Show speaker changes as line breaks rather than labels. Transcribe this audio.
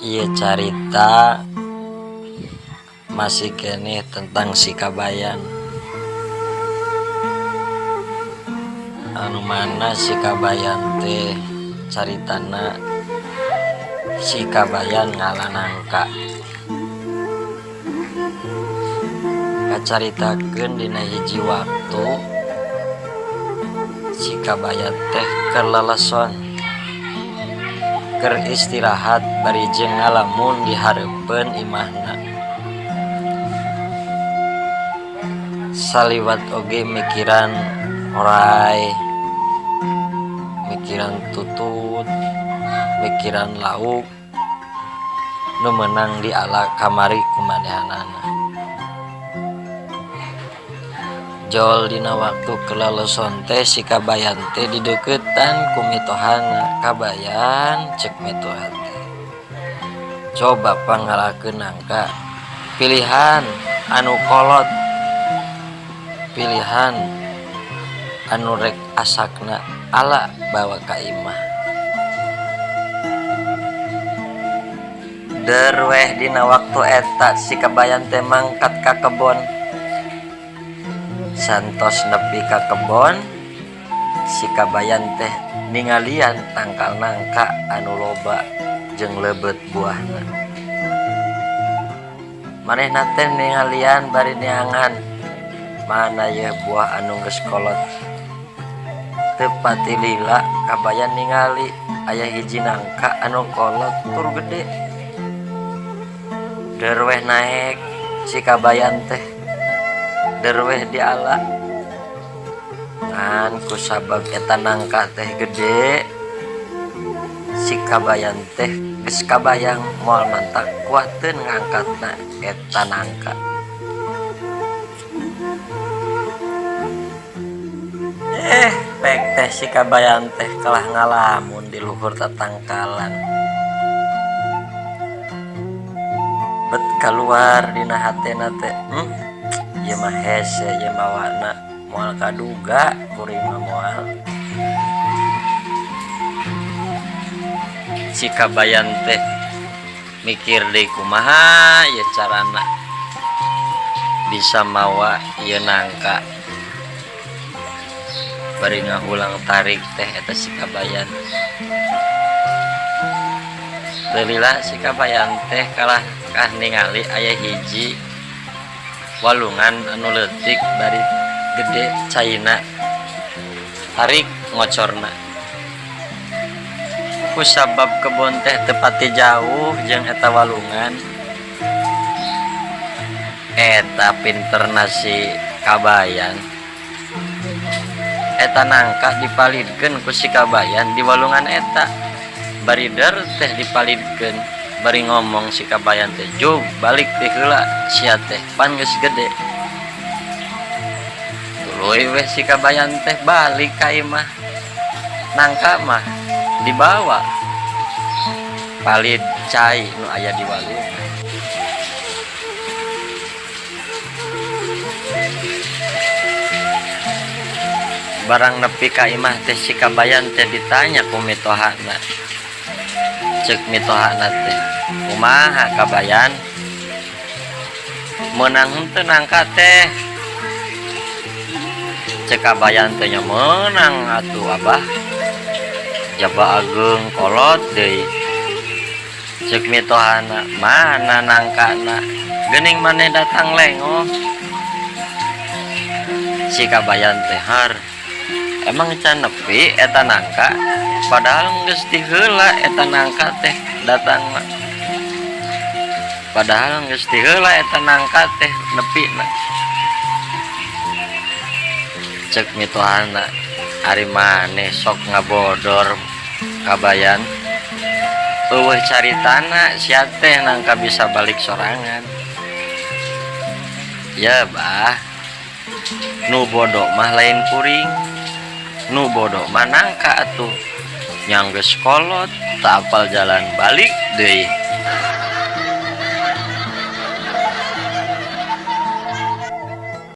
Iya carita masih kene tentang si Kabayan, anu mana si Kabayan teh caritana si Kabayan ngalanangka kacaritakeun dina hiji waktu si Kabayan teh keur leleson keur istirahat bari jeung ngalamun di hareupeun imahna. Saliwat oge mikiran oray, mikiran tutut, mikiran lauk nu meunang diala kamari kumanehanana. Jol dina waktu kelaleson teh si Kabayan teh dideuketan ku mitohana. Kabayan cek mitohan teh, coba pangalakeun nangka pilihan anu kolot, pilihan anu rek asakna ala bawa ka imah. Derweh dina waktu eta si Kabayan teh mangkat ka kebon. Santos nepi ka kebon, si Kabayan teh ningalian tangkal nangka anu loba jeung leubet buahna. Manehna teh ningalian bari neangan mana ye buah anu geus kolot. Teu pati lila Kabayan ningali aya hiji nangka anu kolot tur gede. Derweh naek si Kabayan teh, derweh diala ngan kusabab eta nangka teh gede, si Kabayan teh geus kabayang moal mantak kuateun ngangkatna eta nangka. Pek teh si Kabayan teh kalah ngalamun di luhur tatangkalan. Bet kaluar dina hatena teh, ieu mah hese ieu mah wana moal kaduga kuring mah moal. Si Kabayan teh mikir deui kumaha ieu carana bisa mawa ieu nangka. Bari ngahulang tarik teh eta si Kabayan. Lila si Kabayan teh kalah ningali aya hiji walungan anu leutik bari gede caina, tarik ngocorna. Kusabab kebon teh teu pati jauh jeung eta walungan, eta pinterna si Kabayan. Eta nangka dipalidkeun ku si Kabayan di walungan eta. Bari der teh dipalidkeun, bari ngomong si Kabayan teh, "Jug, balik teh heula, sia teh pan geus gede." Tuluy weh si Kabayan teh balik ka imah. Nangka mah dibawa palid cai nu aya di walungan. Barang nepi ka imah teh si Kabayan teh ditanya ku mitohana. Cek mitohana teh, "Kumaha Kabayan? Meunang henteu nangka teh?" Cek Kabayan teh, "Nya meunang atuh Abah. Jaba ageung kolot deui." Cek mitohana, "Mana nangkana? Geuning maneh datang lengoh." Si Kabayan teh, "Har, emang can nepi eta nangka? Padahal geus ti heula eta nangka teh datangna. Padahal geus ti heula eta nangka teh nepina." Cek mitohana, "Ari maneh sok ngabodor Kabayan. Eueuh caritana sia teh nangka bisa balik sorangan." "Ya Bah, nu bodoh mah lain kuring, nu bodoh mah nangka atuh. Yang geus kolot tak apal jalan balik deui."